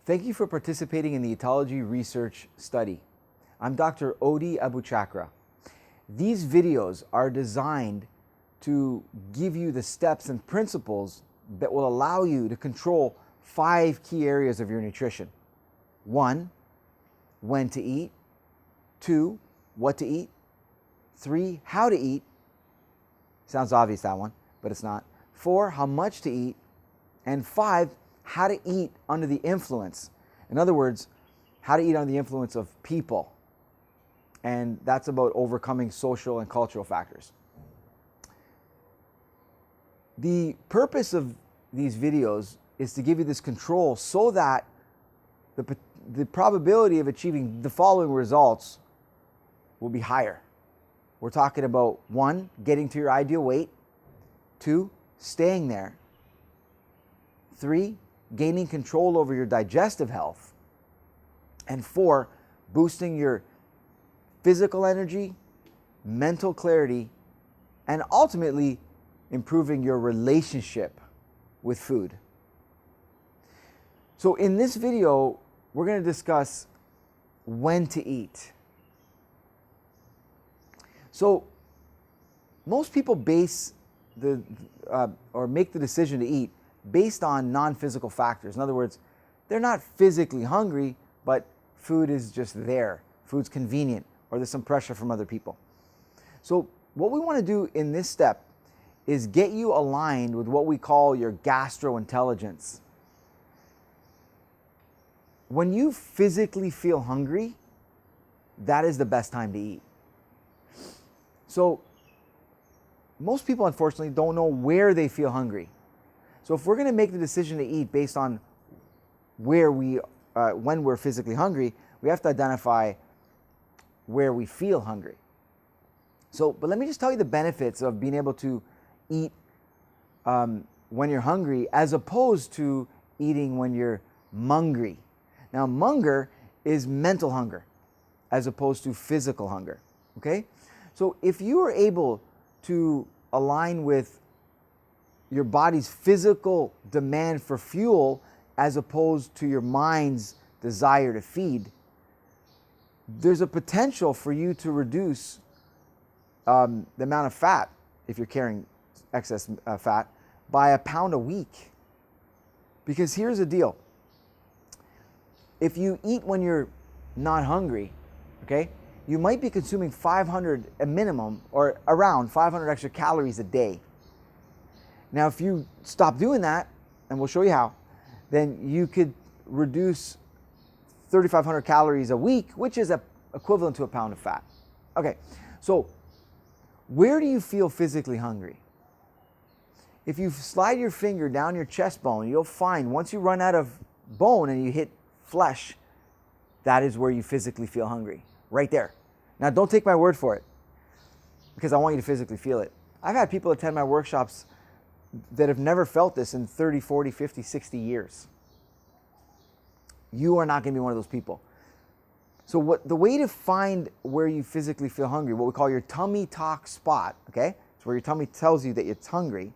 Thank you for participating in the Eat-ology research study. I'm Dr. Odi Abuchakra. These videos are designed to give you the steps and principles that will allow you to control 5 key areas of your nutrition. 1, when to eat. 2, what to eat. 3, how to eat. Sounds obvious, that one, but it's not. 4, how much to eat. And 5, how to eat under the influence. In other words, how to eat under the influence of people. And that's about overcoming social and cultural factors. The purpose of these videos is to give you this control so that the probability of achieving the following results will be higher. We're talking about 1, getting to your ideal weight. 2, staying there. 3, gaining control over your digestive health. And 4, boosting your physical energy, mental clarity, and ultimately improving your relationship with food. So in this video, we're going to discuss when to eat. So most people base or make the decision to eat based on non-physical factors. In other words, they're not physically hungry, but food is just there. Food's convenient, or there's some pressure from other people. So what we want to do in this step is get you aligned with what we call your gastrointelligence. When you physically feel hungry, that is the best time to eat. So most people, unfortunately, don't know where they feel hungry. So if we're going to make the decision to eat based on when we're physically hungry, we have to identify where we feel hungry. But let me just tell you the benefits of being able to eat when you're hungry as opposed to eating when you're mungry. Now, munger is mental hunger as opposed to physical hunger, okay? So if you are able to align with your body's physical demand for fuel as opposed to your mind's desire to feed, there's a potential for you to reduce the amount of fat, if you're carrying excess fat, by 1 pound a week. Because here's the deal. If you eat when you're not hungry, okay, you might be consuming 500 a minimum, or around 500 extra calories a day. Now, if you stop doing that, and we'll show you how, then you could reduce 3,500 calories a week, which is equivalent to 1 pound of fat. Okay, so where do you feel physically hungry? If you slide your finger down your chest bone, you'll find once you run out of bone and you hit flesh, that is where you physically feel hungry, right there. Now, don't take my word for it, because I want you to physically feel it. I've had people attend my workshops that have never felt this in 30, 40, 50, 60 years. You are not going to be one of those people. So the way to find where you physically feel hungry, what we call your tummy talk spot, okay? It's where your tummy tells you that it's hungry.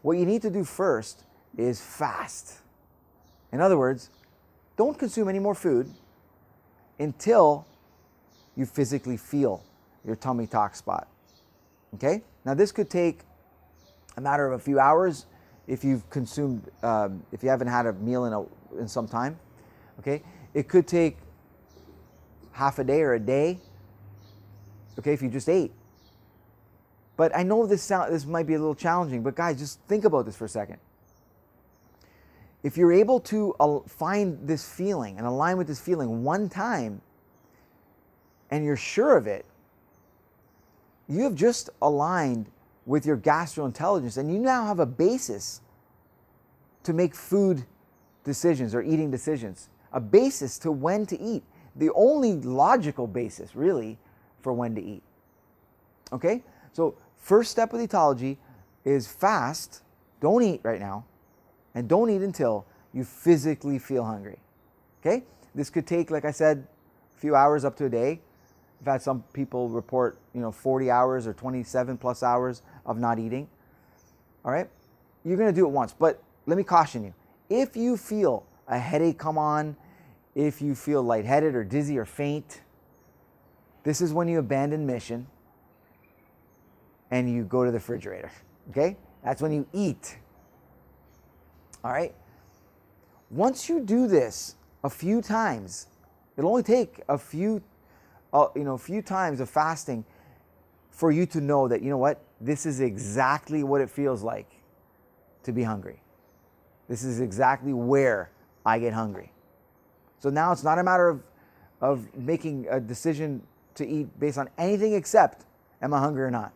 What you need to do first is fast. In other words, don't consume any more food until you physically feel your tummy talk spot, okay? Now, this could take a matter of a few hours if you've consumed, if you haven't had a meal in some time, okay? It could take half a day or a day, okay, if you just ate. But I know this might be a little challenging, but guys, just think about this for a second. If you're able to find this feeling and align with this feeling one time, and you're sure of it, you have just aligned with your gastrointelligence, and you now have a basis to make food decisions or eating decisions, a basis to when to eat, the only logical basis really for when to eat. Okay, so first step with Eat-ology is fast, don't eat right now, and don't eat until you physically feel hungry. Okay, this could take, like I said, a few hours up to a day. I've had some people report, 40 hours or 27 plus hours of not eating. All right, you're going to do it once, but let me caution you. If you feel a headache come on, if you feel lightheaded or dizzy or faint, this is when you abandon mission and you go to the refrigerator, okay? That's when you eat, all right? Once you do this a few times, it'll only take a few times of fasting for you to know that, you know what, this is exactly what it feels like to be hungry. This is exactly where I get hungry. So now it's not a matter of making a decision to eat based on anything except, am I hungry or not?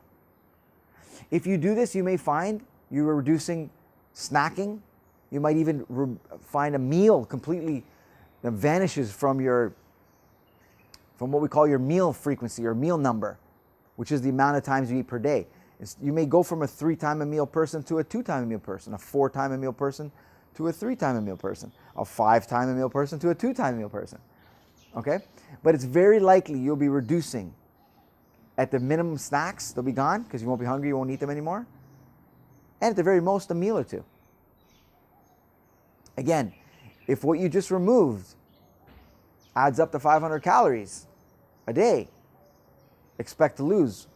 If you do this, you may find you are reducing snacking. You might even find a meal completely that vanishes from what we call your meal frequency or meal number, which is the amount of times you eat per day. You may go from a 3-time-a-meal person to a 2-time-a-meal person, a 4-time-a-meal person to a 3-time-a-meal person, a 5-time-a-meal person to a 2-time-a-meal person, okay? But it's very likely you'll be reducing at the minimum snacks, they'll be gone because you won't be hungry, you won't eat them anymore, and at the very most, a meal or two. Again, if what you just removed adds up to 500 calories a day, expect to lose.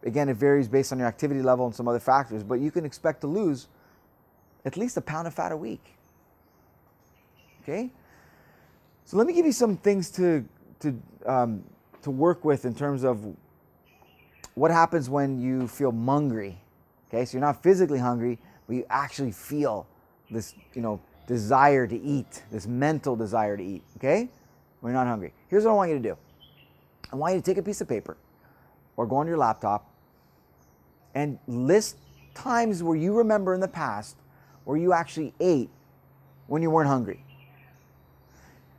Again, it varies based on your activity level and some other factors, but you can expect to lose at least 1 pound of fat a week. Okay? So let me give you some things to work with in terms of what happens when you feel mungry. Okay, so you're not physically hungry, but you actually feel this, desire to eat, this mental desire to eat. Okay, when you're not hungry. Here's what I want you to do. I want you to take a piece of paper or go on your laptop and list times where you remember in the past where you actually ate when you weren't hungry.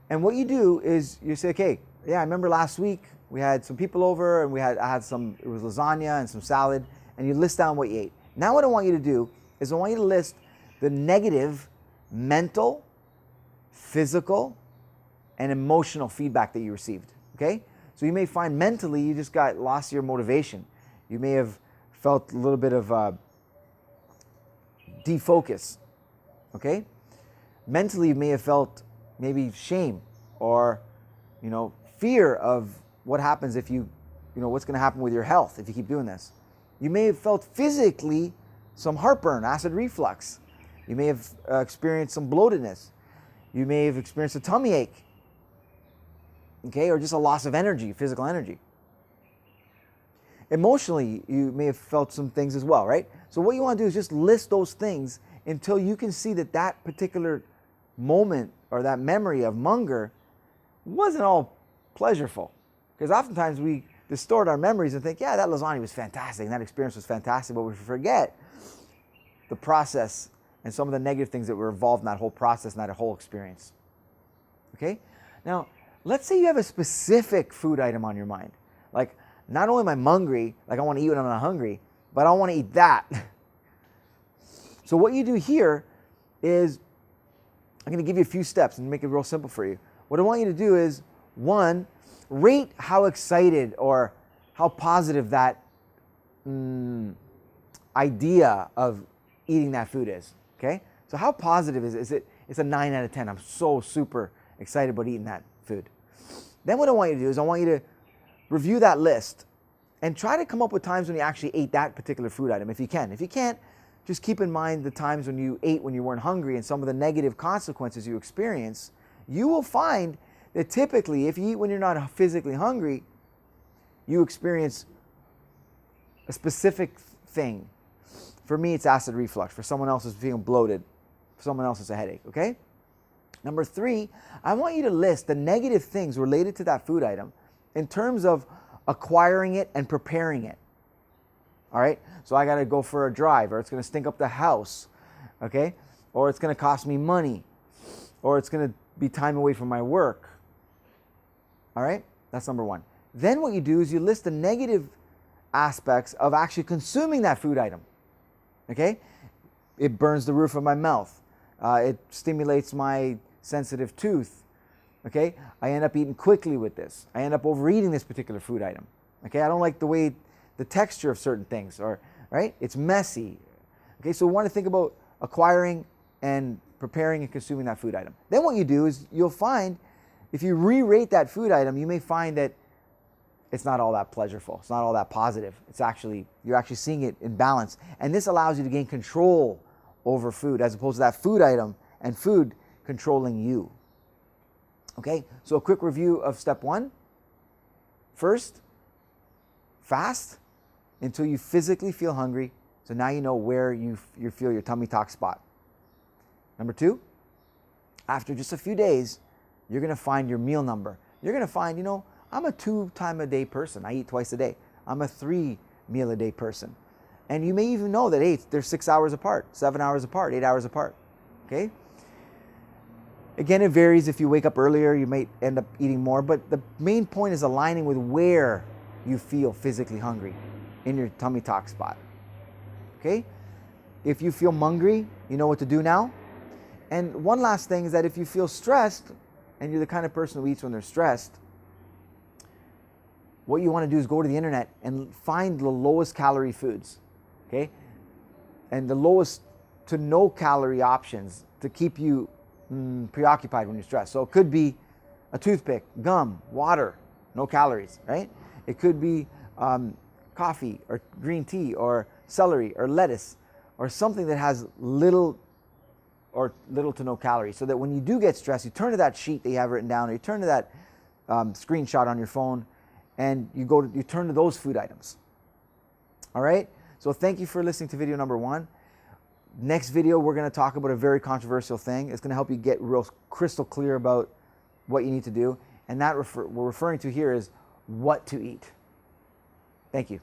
And what you do is you say, okay, yeah, I remember last week we had some people over and I had some, it was lasagna and some salad, and you list down what you ate. Now what I want you to do is I want you to list the negative mental, physical, and emotional feedback that you received, okay? So you may find mentally you just lost your motivation. You may have felt a little bit of defocus, okay? Mentally you may have felt maybe shame or, fear of what happens if what's going to happen with your health if you keep doing this. You may have felt physically some heartburn, acid reflux. You may have experienced some bloatedness. You may have experienced a tummy ache, okay, or just a loss of energy, physical energy. Emotionally, you may have felt some things as well, right? So what you want to do is just list those things until you can see that particular moment or that memory of hunger wasn't all pleasureful. Because oftentimes we distort our memories and think, yeah, that lasagna was fantastic, and that experience was fantastic, but we forget the process and some of the negative things that were involved in that whole process and that whole experience. Okay? Now, let's say you have a specific food item on your mind. Like, not only am I hungry, like I want to eat when I'm not hungry, but I want to eat that. So what you do here is, I'm going to give you a few steps and make it real simple for you. What I want you to do is, 1, rate how excited or how positive that idea of eating that food is. Okay? So how positive is it? It's a 9 out of 10. I'm so super excited about eating that food. Then what I want you to do is I want you to review that list and try to come up with times when you actually ate that particular food item if you can. If you can't, just keep in mind the times when you ate when you weren't hungry and some of the negative consequences you experience. You will find that typically if you eat when you're not physically hungry, you experience a specific thing. For me, it's acid reflux. For someone else, it's feeling bloated. For someone else, it's a headache, okay? Number 3, I want you to list the negative things related to that food item in terms of acquiring it and preparing it. All right? So I got to go for a drive, or it's going to stink up the house, okay? Or it's going to cost me money, or it's going to be time away from my work. All right? That's number 1. Then what you do is you list the negative aspects of actually consuming that food item. Okay? It burns the roof of my mouth. It stimulates my sensitive tooth. Okay? I end up eating quickly with this. I end up overeating this particular food item. Okay? I don't like the texture of certain things, or right? It's messy. Okay? So we want to think about acquiring and preparing and consuming that food item. Then what you do is you'll find, if you re-rate that food item, you may find that it's not all that pleasurable. It's not all that positive. You're actually seeing it in balance. And this allows you to gain control over food as opposed to that food item and food controlling you. Okay, so a quick review of step 1. First, fast until you physically feel hungry. So now you know where you feel your tummy tuck spot. Number 2, after just a few days, you're going to find your meal number. You're going to find, I'm a 2-time-a-day person. I eat twice a day. I'm a 3-meal-a-day person. And you may even know that, hey, they're 6 hours apart, 7 hours apart, 8 hours apart. Okay? Again, it varies. If you wake up earlier, you might end up eating more. But the main point is aligning with where you feel physically hungry in your tummy tuck spot. Okay? If you feel hungry, you know what to do now. And one last thing is that if you feel stressed, and you're the kind of person who eats when they're stressed, what you want to do is go to the internet and find the lowest calorie foods, okay? And the lowest to no calorie options to keep you preoccupied when you're stressed. So it could be a toothpick, gum, water, no calories, right? It could be coffee or green tea or celery or lettuce or something that has little to no calories, so that when you do get stressed, you turn to that sheet that you have written down, or you turn to that screenshot on your phone, and you turn to those food items. All right? So thank you for listening to video number 1. Next video, we're going to talk about a very controversial thing. It's going to help you get real crystal clear about what you need to do. And that we're referring to here is what to eat. Thank you.